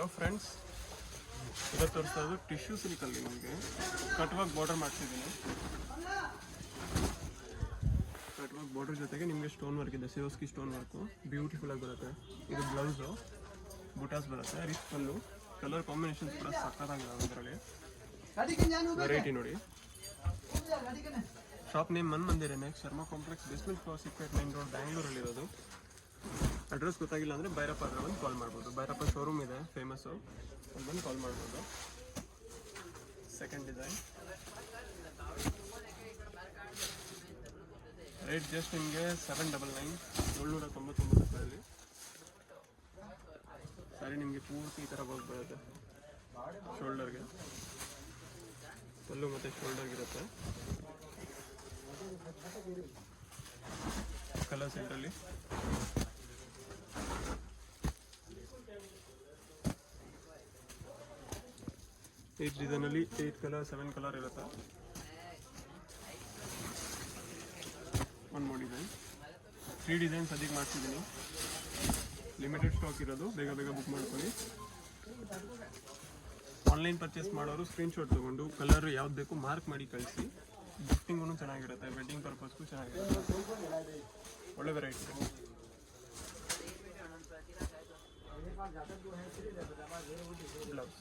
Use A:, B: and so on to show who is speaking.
A: Hello friends, ಇವತ್ತು ತೋರಿಸ್ತಾ ಇರೋದು ಟಿಶ್ಯೂ ಸಿಲ್ಕಲ್ಲಿ ನಿಮಗೆ ಕಟ್ ವರ್ಕ್ ಬಾರ್ಡರ್ ಮಾಡ್ತಿದ್ದೀನಿ. ಕಟ್ ವರ್ಕ್ ಬಾರ್ಡರ್ ಜೊತೆಗೆ ನಿಮಗೆ ಸ್ಟೋನ್ ವರ್ಕ್ ಇದೆ, ಸೇವಸ್ಕಿ ಸ್ಟೋನ್ ವರ್ಕು ಬ್ಯೂಟಿಫುಲ್ ಆಗಿ ಬರುತ್ತೆ. ಇದು ಬ್ಲೌಸು, ಬುಟಾಸ್ ಬರುತ್ತೆ, ರಿಚ್ ಪಲ್ಲು, ಕಲರ್ ಕಾಂಬಿನೇಷನ್ಸ್ ಕೂಡ ಸಕ್ಕತ್ತಾಗಿದೆ. ಇದರಲ್ಲಿ ವೆರೈಟಿ ನೋಡಿ. ಶಾಪ್ ನೇಮ್ ಮಂದಿರೇನೆ, ಶರ್ಮಾ ಕಾಂಪ್ಲೆಕ್ಸ್, ಬೇಸ್ಮೆಂಟ್ ಫ್ಲೋರ್, ಸಿಕ್ವೇಟ್ ಮೈನ್ ರೋಡ್, ಬ್ಯಾಂಗ್ಳೂರಲ್ಲಿರೋದು. ಅಡ್ರೆಸ್ ಗೊತ್ತಾಗಿಲ್ಲ ಅಂದರೆ ಭೈರಪ್ಪ ಹತ್ರ ಬಂದು ಕಾಲ್ ಮಾಡ್ಬೋದು. ಭೈರಪ್ಪ ಶೋರೂಮ್ ಇದೆ ಫೇಮಸ್ಸು, ಅಲ್ಲಿ ಬಂದು ಕಾಲ್ ಮಾಡ್ಬೋದು. ಸೆಕೆಂಡ್ ಡಿಸೈನ್ ರೇಟ್ ಜಸ್ಟ್ ನಿಮಗೆ 799, 799 ರೂಪಾಯಲ್ಲಿ. ಸಾರಿ ನಿಮಗೆ ಪೂರ್ತಿ ಈ ಥರ ವರ್ಕ್ ಬರುತ್ತೆ. ಶೋಲ್ಡರ್ಗೆ ಪಲ್ಲು ಮತ್ತು ಶೋಲ್ಡರ್ಗಿರುತ್ತೆ. ಕಲರ್ ಸೆಂಟ್ರಲ್ಲಿ ಏಟ್ ಡಿಸೈನಲ್ಲಿ 8 ಕಲರ್ 7 ಕಲರ್ ಇರುತ್ತೆ. ಒನ್ ಮೋರ್ ಡಿಸೈನ್, 3 ಡಿಸೈನ್ಸ್ ಅದಕ್ಕೆ ಮಾಡ್ತಿದ್ದೀನಿ. ಲಿಮಿಟೆಡ್ ಸ್ಟಾಕ್ ಇರೋದು, ಬೇಗ ಬೇಗ ಬುಕ್ ಮಾಡ್ಕೊಳ್ಳಿ. ಆನ್ಲೈನ್ ಪರ್ಚೇಸ್ ಮಾಡೋರು ಸ್ಕ್ರೀನ್ಶಾಟ್ ತೊಗೊಂಡು ಕಲರ್ ಯಾವ್ದು ಬೇಕು ಮಾರ್ಕ್ ಮಾಡಿ ಕಳಿಸಿ. ಗಿಫ್ಟಿಂಗೂ ಚೆನ್ನಾಗಿರುತ್ತೆ, ವೆಡ್ಡಿಂಗ್ ಪರ್ಪಸ್ಗೂ ಚೆನ್ನಾಗಿರುತ್ತೆ. ಒಳ್ಳೆ ವೆರೈಟಿ. ಬ್ಲೌಸ್